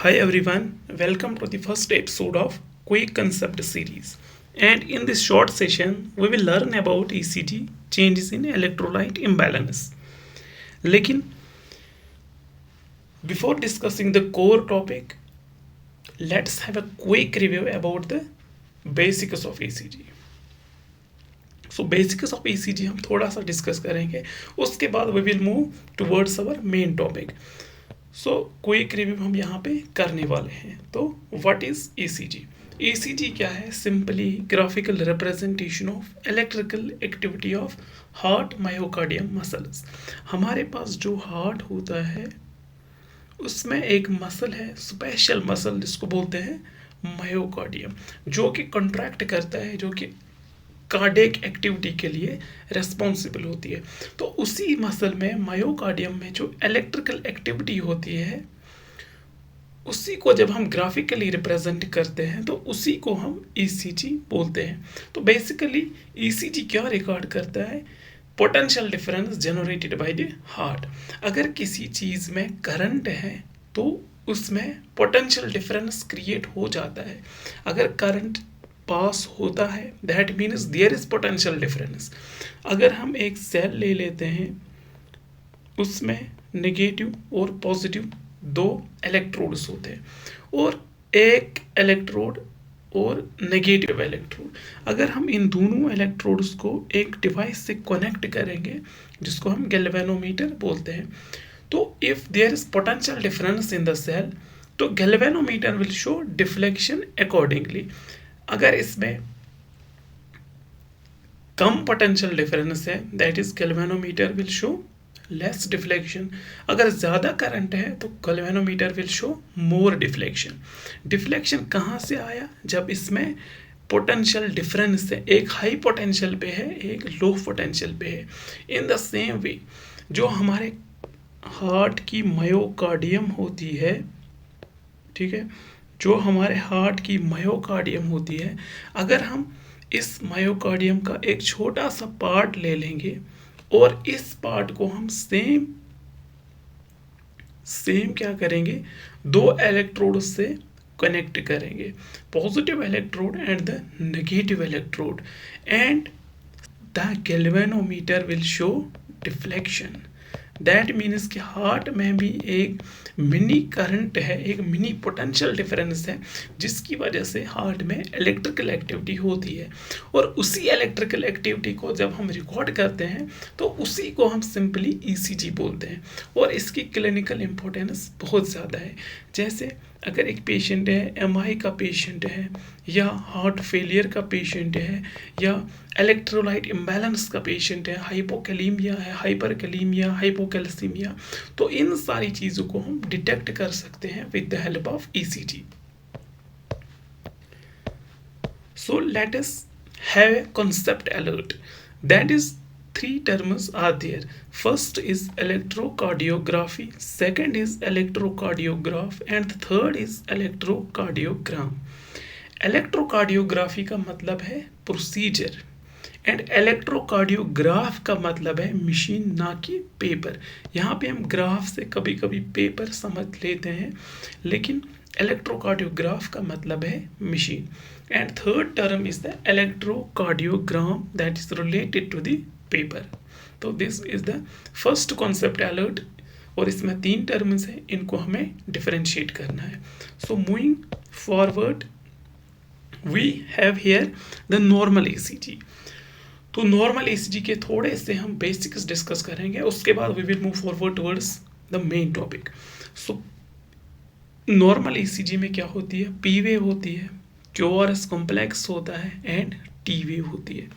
Hi everyone, welcome to the first episode of Quick Concept series. And in this short session, we will learn about ECG, changes in electrolyte imbalance. लेकिन before discussing the core topic, let's have a quick review about the basics of ECG. So basics of ECG हम थोड़ा सा discuss करेंगे, उसके बाद we will move towards our main topic. So quick review हम यहाँ पे करने वाले हैं. तो व्हाट इज ECG? ECG क्या है? Simply graphical representation of electrical activity of heart myocardium muscles. हमारे पास जो हार्ट होता है उसमें एक मसल है, स्पेशल मसल जिसको बोलते हैं मायोकार्डियम, जो कि कंट्रैक्ट करता है, जो कि कार्डियक एक्टिविटी के लिए रेस्पॉन्सिबल होती है. तो उसी मसल में मायोकार्डियम में जो इलेक्ट्रिकल एक्टिविटी होती है उसी को जब हम ग्राफिकली रिप्रेजेंट करते हैं तो उसी को हम ECG बोलते हैं. तो बेसिकली ECG क्या रिकॉर्ड करता है? Potential difference generated by the heart. अगर किसी चीज़ में करंट है तो उसमें पोटेंशियल डिफरेंस क्रिएट हो जाता है. अगर करंट पास होता है that means there is potential difference. अगर हम एक सेल ले लेते हैं, उसमें नेगेटिव और पॉजिटिव दो इलेक्ट्रोड्स होते हैं और एक इलेक्ट्रोड और नेगेटिव इलेक्ट्रोड. अगर हम इन दोनों इलेक्ट्रोड्स को एक डिवाइस से कनेक्ट करेंगे जिसको हम गैल्वेनोमीटर बोलते हैं, तो if there is potential difference in the cell तो galvanometer will show deflection accordingly. अगर इसमें कम पोटेंशियल डिफरेंस है that is galvanometer will show less deflection. अगर ज़्यादा करंट है तो galvanometer will show more deflection. Deflection कहाँ से आया? जब इसमें पोटेंशियल डिफरेंस है, एक हाई पोटेंशियल पे है, एक लो पोटेंशियल पे है. इन द सेम वे जो हमारे हार्ट की मायोकार्डियम होती है, ठीक है, जो हमारे हार्ट की मायोकार्डियम होती है, अगर हम इस मायोकार्डियम का एक छोटा सा पार्ट ले लेंगे और इस पार्ट को हम सेम क्या करेंगे, दो इलेक्ट्रोड से कनेक्ट करेंगे, positive electrode and the negative electrode, and the galvanometer will show deflection. That means कि हार्ट में भी एक मिनी करंट है, एक मिनी पोटेंशियल डिफरेंस है, जिसकी वजह से हार्ट में इलेक्ट्रिकल एक्टिविटी होती है. और उसी इलेक्ट्रिकल एक्टिविटी को जब हम रिकॉर्ड करते हैं तो उसी को हम सिंपली ECG बोलते हैं. और इसकी क्लिनिकल इम्पोर्टेंस बहुत ज़्यादा है. जैसे अगर एक पेशेंट है, MI का पेशेंट है, या हार्ट फेलियर का पेशेंट है, या इलेक्ट्रोलाइट इम्बैलेंस का पेशेंट है, हाइपोकैलीमिया है, हाइपरकैलीमिया, हाइपोकैल्सीमिया, तो इन सारी चीज़ों को हम डिटेक्ट कर सकते हैं with the help of ECG. So let us have a concept alert. That is, three terms are there. First is electrocardiography, second is electrocardiograph, and the third is electrocardiogram. Electrocardiography का मतलब है procedure and electrocardiograph का मतलब है machine, ना कि paper. यहाँ पे हम ग्राफ से कभी कभी पेपर समझ लेते हैं, लेकिन इलेक्ट्रोकार्डियोग्राफ का मतलब है machine. And third term is the electrocardiogram that is related to the paper. तो this is the first concept alert, और इसमें तीन टर्म्स हैं, इनको हमें डिफरेंशिएट करना है. So moving forward we have here the normal ECG. तो नॉर्मल ECG के थोड़े से हम बेसिक्स डिस्कस करेंगे, उसके बाद we will move forward towards the main topic. So normal ECG में क्या होती है? P वेव होती है, QRS कॉम्प्लेक्स होता है, एंड T वेव होती है.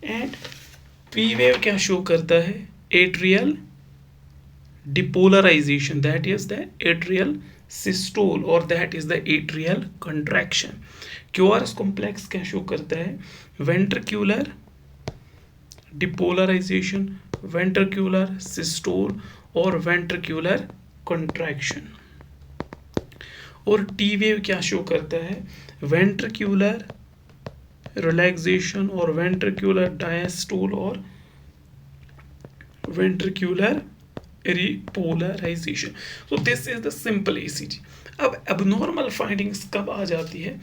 एंड P वेव क्या शो करता है? Atrial depolarization, that is the atrial systole और that is the atrial contraction. QRS complex क्या शो करता है? वेंट्रिक्यूलर डिपोलराइजेशन, वेंट्रिक्यूलर सिस्टोल और वेंट्रिक्यूलर कंट्रैक्शन. और T वेव क्या शो करता है? वेंट्रिक्यूलर रिलैक्सेशन और वेंट्रिक्यूलर डायस्टोल और ventricular repolarization. So this is the simple ECG. अब abnormal findings कब आ जाती है?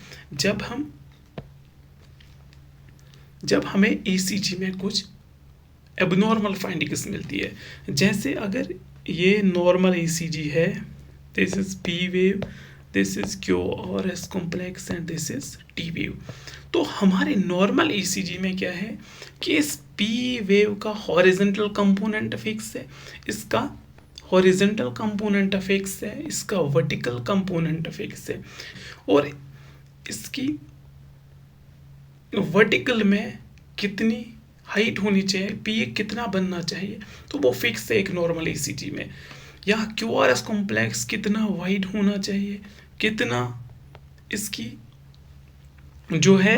जब हमें ECG में कुछ abnormal findings मिलती है. जैसे अगर ये normal ECG है, this is P wave, this is QRS complex and this is T wave. तो हमारे नॉर्मल ECG में क्या है कि इस P वेव का हॉरिजॉन्टल कंपोनेंट फिक्स है, इसका हॉरिजॉन्टल कंपोनेंट फिक्स है, इसका वर्टिकल कंपोनेंट फिक्स है, और इसकी वर्टिकल में कितनी हाइट होनी चाहिए, P कितना बनना चाहिए, तो वो फिक्स है एक नॉर्मल ECG में. या QRS कॉम्प्लेक्स कितना वाइड होना चाहिए, कितना इसकी जो है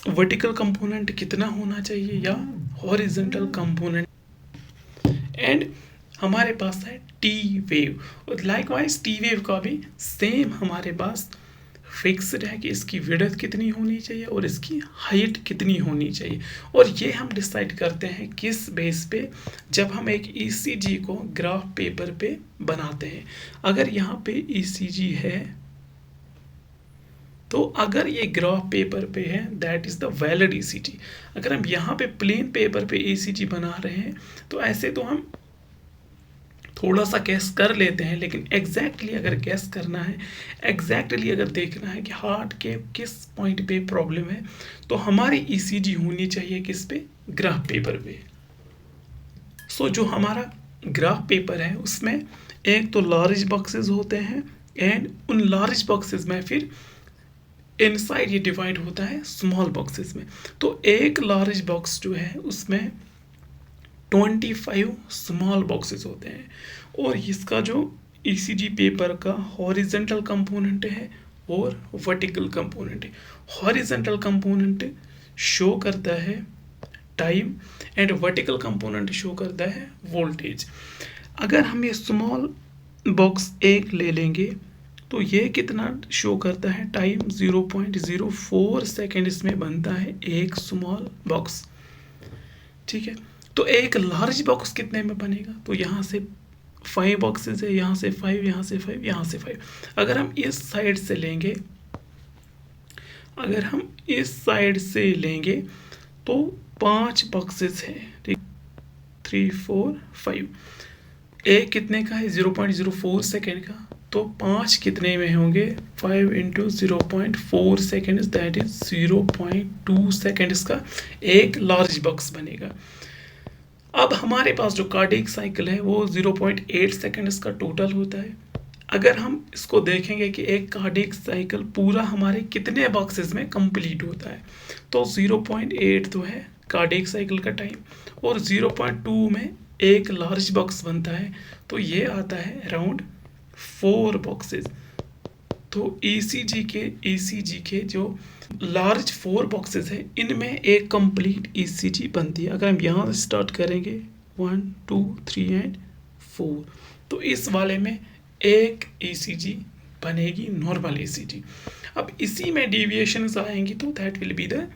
वर्टिकल कंपोनेंट कितना होना चाहिए, या हॉरिजॉन्टल कंपोनेंट. एंड हमारे पास है T wave. Likewise T wave का भी सेम हमारे पास फिक्स्ड है कि इसकी विड्थ कितनी होनी चाहिए और इसकी हाइट कितनी होनी चाहिए. और ये हम डिसाइड करते हैं किस बेस पे, जब हम एक ECG को ग्राफ पेपर पे बनाते हैं. अगर यहाँ पे ECG है, तो अगर ये ग्राफ पेपर पे है that is the valid ECG. अगर हम यहाँ पे प्लेन पेपर पे ECG बना रहे हैं तो ऐसे तो हम थोड़ा सा गैस कर लेते हैं, लेकिन एग्जैक्टली अगर गैस करना है, एग्जैक्टली अगर देखना है कि हार्ट के किस पॉइंट पे प्रॉब्लम है, तो हमारी ECG होनी चाहिए किस पे, ग्राफ पेपर पे. सो जो हमारा ग्राफ पेपर है उसमें एक तो लार्ज बॉक्सेस होते हैं, एंड उन लार्ज बॉक्सेस में फिर इनसाइड ये डिवाइड होता है स्मॉल बॉक्सेस में. तो एक लार्ज बॉक्स जो है उसमें 25 स्मॉल बॉक्सेस होते हैं, और इसका जो ECG पेपर का हॉरिजॉन्टल कंपोनेंट है और वर्टिकल कंपोनेंट है. हॉरिजॉन्टल कंपोनेंट शो करता है time and vertical component show करता है वोल्टेज. अगर हम ये स्मॉल बॉक्स एक ले लेंगे तो ये कितना शो करता है टाइम, 0.04 सेकेंड इसमें बनता है एक स्मॉल बॉक्स. ठीक है, तो एक लार्ज बॉक्स कितने में बनेगा, तो यहाँ से 5 बॉक्सेस है, यहाँ से 5, यहाँ से 5, यहाँ से 5. अगर हम इस साइड से लेंगे, अगर हम इस साइड से लेंगे तो 5 बॉक्सेस है, ठीक, 3, 4, 5. एक कितने का है, 0.04 सेकेंड का, तो 5 कितने में होंगे, 5 into 0.4 second, that is 0.2 seconds का एक लार्ज बॉक्स बनेगा. अब हमारे पास जो कार्डियक साइकिल है वो 0.8 सेकेंड्स का टोटल होता है. अगर हम इसको देखेंगे कि एक कार्डियक साइकिल पूरा हमारे कितने बॉक्सेस में कंप्लीट होता है, तो 0.8 तो है कार्डियक साइकिल का टाइम, और 0.2 में एक लार्ज बॉक्स बनता है, तो ये आता है अराउंड 4 बॉक्सेस. तो ECG के जो लार्ज 4 बॉक्सेस है, इनमें एक कंप्लीट ECG बनती है. अगर हम यहाँ से स्टार्ट करेंगे 1, 2, 3 एंड 4, तो इस वाले में एक ECG बनेगी, नॉर्मल ECG. अब इसी में डेविएशंस आएंगी तो that will be the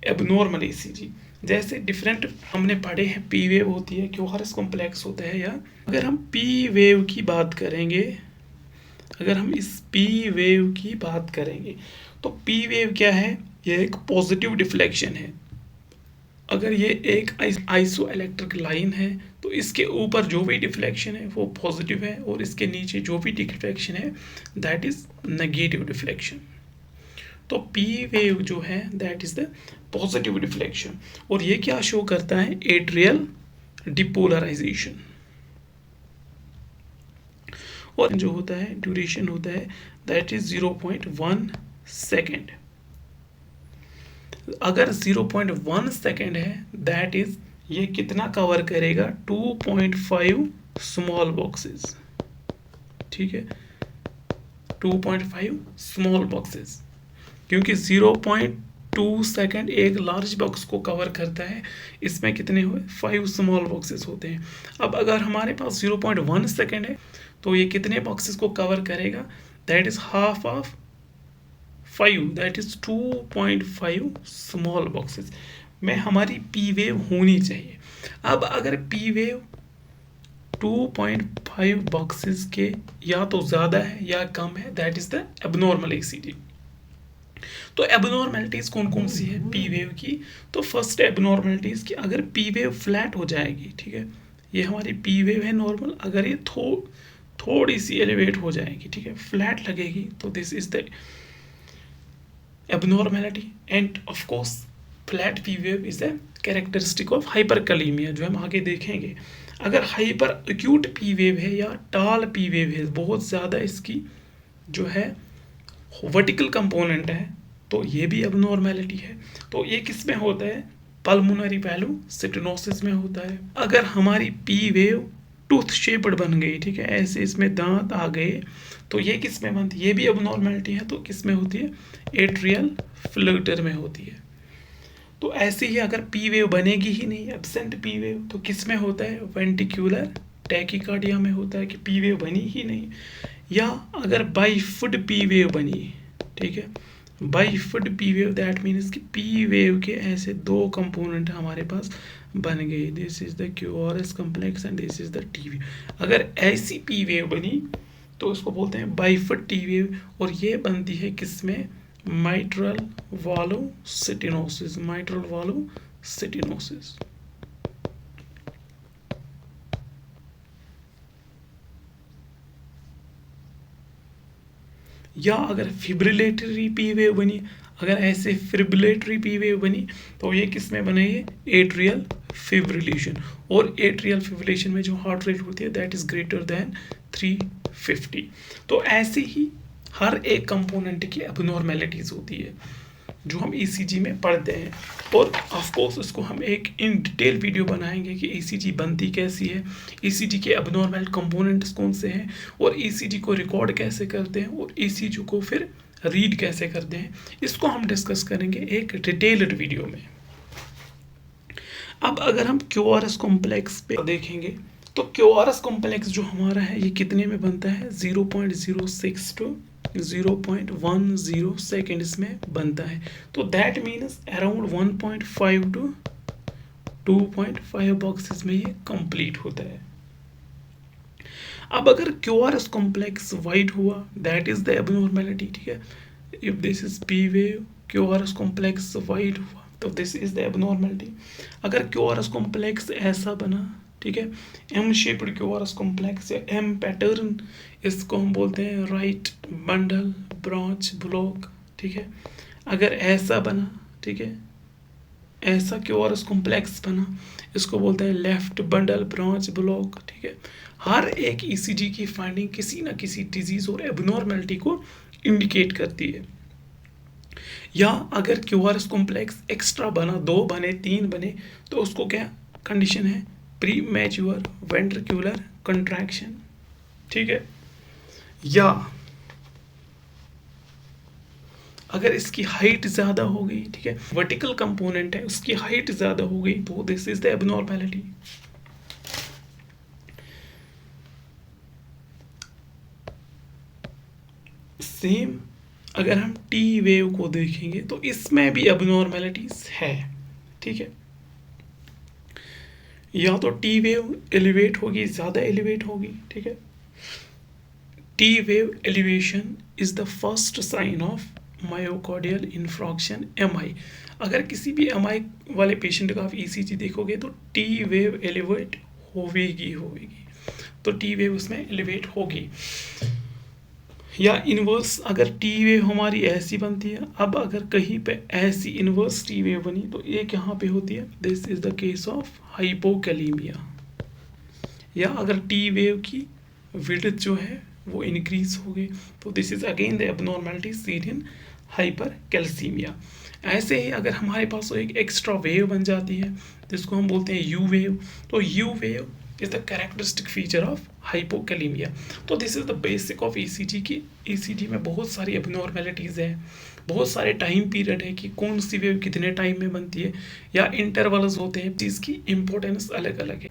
abnormal ECG. जैसे डिफरेंट हमने पढ़े हैं, P वेव होती है, QRS कॉम्प्लेक्स होता है, या अगर हम P वेव की बात करेंगे, अगर हम इस P वेव की बात करेंगे तो P वेव क्या है, ये एक पॉजिटिव डिफ्लेक्शन है. अगर ये एक आइसो इलेक्ट्रिक लाइन है तो इसके ऊपर जो भी डिफ्लेक्शन है वो पॉजिटिव है, और इसके नीचे जो भी डिफ्लेक्शन है दैट इज नेगेटिव डिफ्लेक्शन. तो P वेव जो है that is the positive deflection, और ये क्या शो करता है, एट्रियल डिपोलराइजेशन. और जो होता है ड्यूरेशन होता है दैट इज 0.1 सेकेंड. अगर 0.1 सेकेंड है दैट इज ये कितना कवर करेगा, 2.5 स्मॉल बॉक्सेस. ठीक है, 2.5 स्मॉल बॉक्सेस, क्योंकि 0.2 सेकेंड एक लार्ज बॉक्स को कवर करता है, इसमें कितने हुए, 5 स्मॉल बॉक्सेस होते हैं. अब अगर हमारे पास 0.1 सेकेंड है तो ये कितने बॉक्सेस को कवर करेगा, that is half of 5, that is 2.5 small boxes में हमारी P वेव होनी चाहिए. अब अगर P वेव 2.5 बॉक्सेस के या तो ज़्यादा है या कम है, that is the abnormal ECG. तो एबनॉर्मेलिटीज कौन कौन सी है पी वेव की? तो फर्स्ट एबनॉर्मेलिटीज की, अगर पी वेव फ्लैट हो जाएगी, ठीक है, ये हमारी पी वेव है नॉर्मल, अगर ये थोड़ी सी एलिवेट हो जाएगी, ठीक है, फ्लैट लगेगी, तो this is the abnormality. And of course flat p wave is a characteristic of hyperkalemia, जो हम आगे देखेंगे। अगर हाइपर एक्यूट पी वेव है या टाल पी वेव है, बहुत ज़्यादा इसकी जो है वर्टिकल कंपोनेंट है, तो ये भी एबनॉर्मेलिटी है। तो ये किस में होता है? पल्मोनरी वेलोसिटेनोसिस में होता है। अगर हमारी पी वेव टूथ शेप्ड बन गई, ठीक है, ऐसे इसमें दांत आ गए, तो ये किस में बनती है? ये भी एबनॉर्मेलिटी है। तो किस में होती है? एट्रियल फ्लूटर में होती है। तो ऐसे ही अगर पी वेव बनेगी ही नहीं, एब्सेंट पी वेव, तो किस में होता है? वेंटिक्यूलर टैकीकार्डिया में होता है कि पी वेव बनी ही नहीं। या अगर बाइफुड पी वेव बनी, ठीक है, बाइफुड पी वेव, दैट मीन्स कि पी वेव के ऐसे दो कंपोनेंट हमारे पास बन गए, this is the QRS complex and this is the T wave. अगर ऐसी पी वेव बनी तो उसको बोलते हैं बाइफुड टी वेव, और ये बनती है किसमें? माइट्रल वालोसिटेनोसिस, माइट्रल वालोसिटेनोसिस। या अगर फिब्रिलेटरी पी वेव बनी, अगर ऐसे फिब्रिलेटरी पी वेव बनी, तो ये किस में बनेगी? Atrial fibrillation. और एट्रियल फिब्रिलेशन में जो हार्ट रेट होती है दैट इज ग्रेटर देन 350। तो ऐसे ही हर एक कंपोनेंट की एबनॉर्मेलिटीज होती है जो हम ईसीजी में पढ़ते हैं। और ऑफ कोर्स इसको हम एक इन डिटेल वीडियो बनाएंगे कि ईसीजी बनती कैसी है, ईसीजी के एबनॉर्मल कंपोनेंट्स कौन से हैं, और ईसीजी को रिकॉर्ड कैसे करते हैं, और ईसीजी को फिर रीड कैसे करते हैं। इसको हम डिस्कस करेंगे एक डिटेल्ड वीडियो में। अब अगर हम क्यूआरएस कॉम्प्लेक्स पे देखेंगे, तो क्यूआरएस कॉम्प्लेक्स जो हमारा है ये कितने में बनता है? 0.06 टू 0.10 सेकेंड्स में बनता है। तो that means around 1.5 to 2.5 boxes में ये कंप्लीट होता है। अब अगर क्यूआरएस कॉम्प्लेक्स वाइड हुआ, दैट इज द एबनॉर्मेलिटी, ठीक है। If this is P wave, QRS complex wide हुआ, तो दिस इज द एबनॉर्मेलिटी। अगर क्यूआरएस कॉम्प्लेक्स ऐसा बना, ठीक है, एम शेप्ड क्यूआरएस कॉम्प्लेक्स या एम पैटर्न, इसको हम बोलते हैं राइट बंडल ब्रांच ब्लॉक, ठीक है। अगर ऐसा बना, ठीक है, ऐसा क्यूआरएस कॉम्प्लेक्स बना, इसको बोलते हैं लेफ्ट बंडल ब्रांच ब्लॉक, ठीक है। हर एक ईसीजी की फाइंडिंग किसी ना किसी डिजीज और एबनॉर्मेलिटी को इंडिकेट करती है। या अगर क्यूआरएस कॉम्प्लेक्स एक्स्ट्रा बना, 2 बने, 3 बने, तो उसको क्या कंडीशन है? प्री मैच्योर वेंट्रिकुलर कंट्रैक्शन, ठीक है। या अगर इसकी हाइट ज़्यादा हो गई, ठीक है, वर्टिकल कंपोनेंट है, उसकी हाइट ज़्यादा हो गई, तो this is the abnormality. Same अगर हम टी वेव को देखेंगे तो इसमें भी एबनॉर्मेलिटीज है, ठीक है। या तो टी वेव एलिवेट होगी, ज़्यादा एलिवेट होगी, ठीक है। T wave elevation is the first sign of myocardial infarction, MI. अगर किसी भी एमआई वाले पेशेंट का आप ईसीजी देखोगे तो टी वेव एलिवेट होगी, तो टी वेव उसमें एलिवेट होगी। या इन्वर्स अगर टी वेव हमारी ऐसी बनती है, अब अगर कहीं पे ऐसी इन्वर्स टी वेव बनी तो ये कहाँ पे होती है? This is the case of hypokalaemia. या अगर टी वेव की विड्थ जो है वो इंक्रीज हो गई, तो this is again the abnormality seen in hypercalcaemia. ऐसे ही अगर हमारे पास एक एक्स्ट्रा वेव बन जाती है जिसको हम बोलते हैं यू वेव, तो U wave is the characteristic feature of hypokalaemia. तो this is the basic of ECG की। ईसीजी में बहुत सारी एबनॉर्मेलिटीज है, बहुत सारे टाइम पीरियड है कि कौन सी वेव कितने टाइम में बनती है, या इंटरवल्स होते हैं, जिसकी इंपॉर्टेंस अलग अलग है।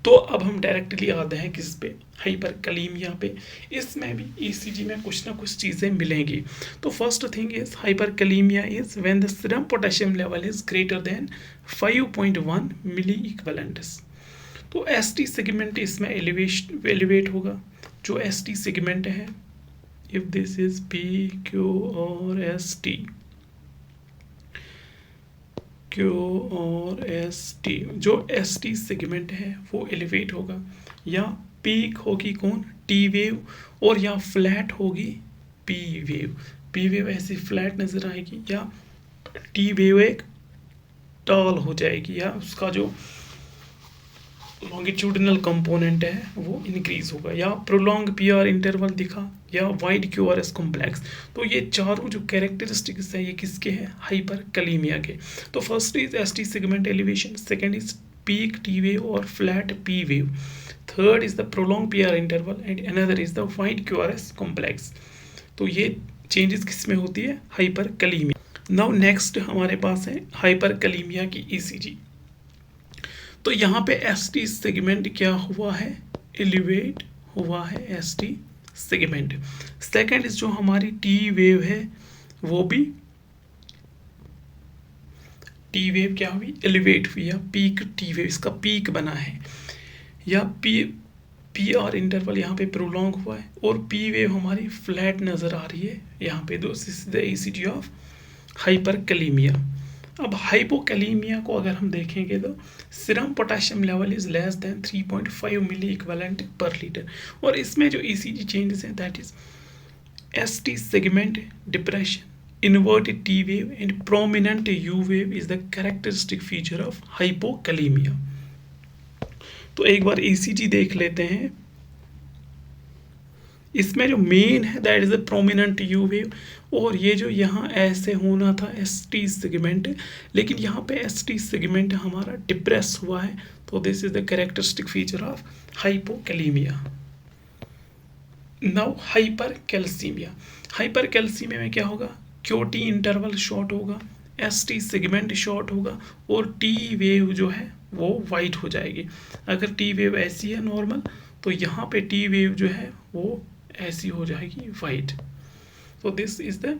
तो अब हम डायरेक्टली आते हैं किस पे? हाइपरकैलीमिया पे। इसमें भी ईसीजी में कुछ ना कुछ चीज़ें मिलेंगी। तो first thing is hyperkalaemia is when the serum potassium level is greater than 5.1 milliequivalents. तो ST सेगमेंट इसमें एलिवेट होगा। जो ST सेगमेंट है, इफ दिस इज PQ और ST, Q और ST, जो ST सेगमेंट है वो एलिवेट होगा, या पीक होगी कौन, T वेव, और या फ्लैट होगी P वेव। P वेव ऐसी फ्लैट नज़र आएगी, या T वेव एक टॉल हो जाएगी, या उसका जो लॉन्गिट्यूडिनल कंपोनेंट है वो इंक्रीज होगा, या प्रोलॉन्ग PR इंटरवल दिखा, या वाइड QRS कॉम्प्लेक्स। तो ये चारों जो कैरेक्टरिस्टिक्स है ये किसके हैं, हाइपरकैलीमिया के। तो first is ST segment elevation, second is peak T wave और flat P wave, third is the prolong PR interval and another is the wide QRS complex. तो ये चेंजेस किस में होती है, हाइपरकैलीमिया। नाउ नेक्स्ट हमारे पास है हाइपरकैलीमिया की ECG। तो यहाँ पे ST सेगमेंट क्या हुआ है, एलिवेट हुआ है ST सेगमेंट। सेकंड इज जो हमारी T वेव है वो भी T वेव क्या हुई, एलिवेट हुई, या पीक T वेव, इसका पीक बना है, या PR इंटरवल यहाँ पे प्रोलॉन्ग हुआ है, और P वेव हमारी फ्लैट नज़र आ रही है यहाँ पे। This is the ECG of hyperkalaemia. अब हाइपोकैलीमिया को अगर हम देखेंगे तो serum potassium level is less than 3.5 milliequivalent per litre, और इसमें जो ECG चेंजेस हैं that is ST segment depression, inverted T wave and prominent U wave is the characteristic feature of hypokalemia। तो एक बार ECG देख लेते हैं। इसमें जो मेन है that is the prominent U wave, और ये जो यहाँ ऐसे होना था ST सेगमेंट, लेकिन यहाँ पे ST सेगमेंट हमारा डिप्रेस हुआ है, तो this is the characteristic feature of hypokalaemia. Now hypercalcaemia. Hypercalcaemia में क्या होगा, QT इंटरवल शॉर्ट होगा, ST सेगमेंट शॉर्ट होगा, और T वेव जो है वो वाइड हो जाएगी। अगर T वेव ऐसी है नॉर्मल, तो यहाँ पे T वेव जो है वो ऐसी हो जाएगी wide. So this is the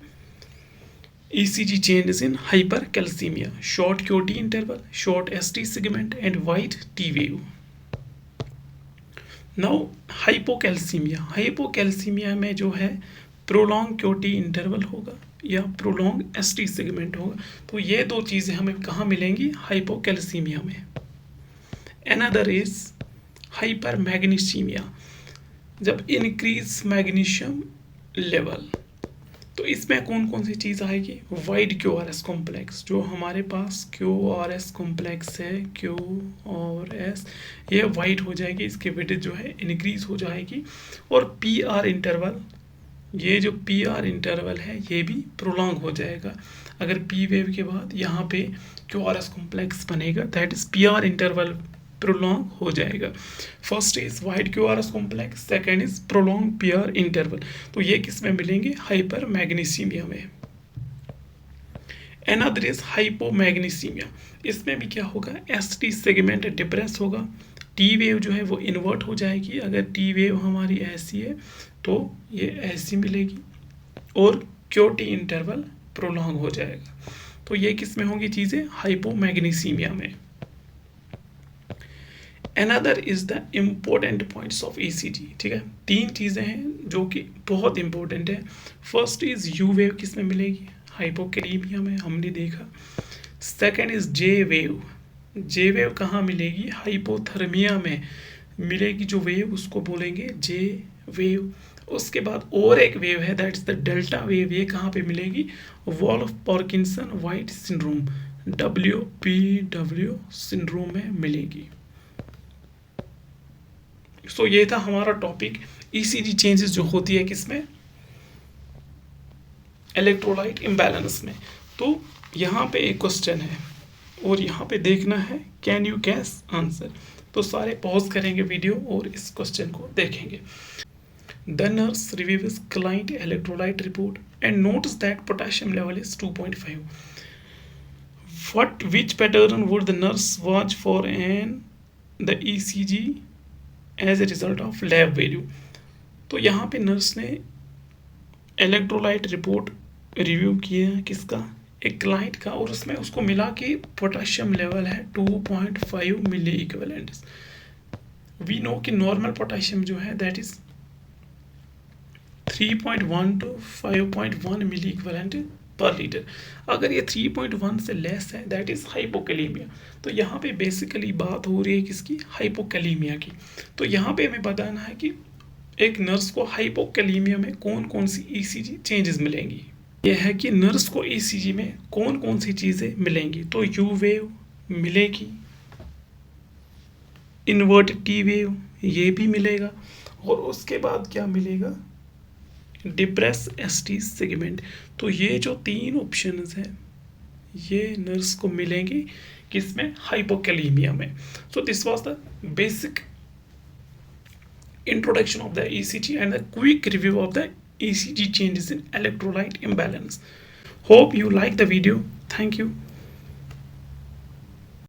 ECG changes in hypercalcemia: short QT interval, short ST segment, and wide T wave. Now hypocalcemia. Hypocalcemia में जो है prolonged QT interval होगा या prolonged ST segment होगा। तो ये दो चीज़ें हमें कहाँ मिलेंगी, hypocalcemia में। Another is hypermagnesemia, जब increase magnesium level। तो इसमें कौन कौन सी चीज़ आएगी, वाइड QRS कॉम्प्लेक्स, जो हमारे पास QRS कॉम्प्लेक्स है QRS, ये वाइड हो जाएगी, इसकी विड्थ जो है इंक्रीज हो जाएगी, और PR इंटरवल, ये जो PR इंटरवल है ये भी प्रोलॉन्ग हो जाएगा। अगर P वेव के बाद यहाँ पे QRS कॉम्प्लेक्स बनेगा that is PR interval prolong हो जाएगा। First is wide QRS complex, second is prolong PR interval. तो ये किस में मिलेंगे, हाइपरमैग्नीसीमिया में। Another is hypomagnesaemia. इसमें भी क्या होगा, ST सेगमेंट डिप्रेस होगा, T वेव जो है वो इन्वर्ट हो जाएगी। अगर T वेव हमारी ऐसी है तो ये ऐसी मिलेगी, और QT इंटरवल प्रोलॉन्ग हो जाएगा। तो ये किस में होंगी चीज़ें, हाइपोमैग्नीसीमिया में। Another is the important points of ECG। ठीक है, तीन चीज़ें हैं जो कि बहुत इंपॉर्टेंट है। फर्स्ट इज U वेव, किस में मिलेगी, हाइपोकैलीमिया में, हमने देखा। Second is J wave. J wave कहाँ मिलेगी, हाइपोथर्मिया में मिलेगी जो वेव, उसको बोलेंगे J वेव। उसके बाद और एक वेव है that is the delta wave, ये कहाँ पे मिलेगी, Wolff Parkinson White syndrome, WPW syndrome में मिलेगी। सो ये था हमारा टॉपिक, ECG चेंजेस जो होती है किसमें, इलेक्ट्रोलाइट इम्बैलेंस में। तो यहाँ पे एक क्वेश्चन है और यहाँ पे देखना है कैन यू गेस आंसर। तो सारे पॉज करेंगे वीडियो और इस क्वेश्चन को देखेंगे। The nurse reviews client electrolyte report and notice that potassium level is 2.5। which pattern would the nurse watch for in the ECG as a result of lab value. तो यहाँ पे nurse ने electrolyte report review किया किसका, एक client का, और उसमें उसको मिला कि पोटेशियम लेवल है 2.5 मिली इक्विवेलेंट। वी नो कि नॉर्मल पोटेशियम जो है that is 3.1 to 5.1 milliequivalent per litre. अगर ये 3.1 से लेस है दैट इज़ हाइपोकैलीमिया। तो यहाँ पे बेसिकली बात हो रही है किसकी, हाइपोकैलीमिया की। तो यहाँ पे हमें बताना है कि एक नर्स को हाइपोकैलीमिया में कौन कौन सी ईसीजी चेंजेस मिलेंगी। यह है कि नर्स को ईसीजी में कौन कौन सी चीज़ें मिलेंगी। तो यू वेव मिलेगी, इन्वर्टेड टी वेव ये भी मिलेगा, और उसके बाद क्या मिलेगा, डिप्रेस एसटी सेगमेंट। तो ये जो तीन ऑप्शंस हैं ये नर्स को मिलेंगी किसमें, हाइपोकैलीमिया में। So this was the basic introduction of the ECG and a quick review of the ECG changes in electrolyte imbalance. Hope you like the video. Thank you.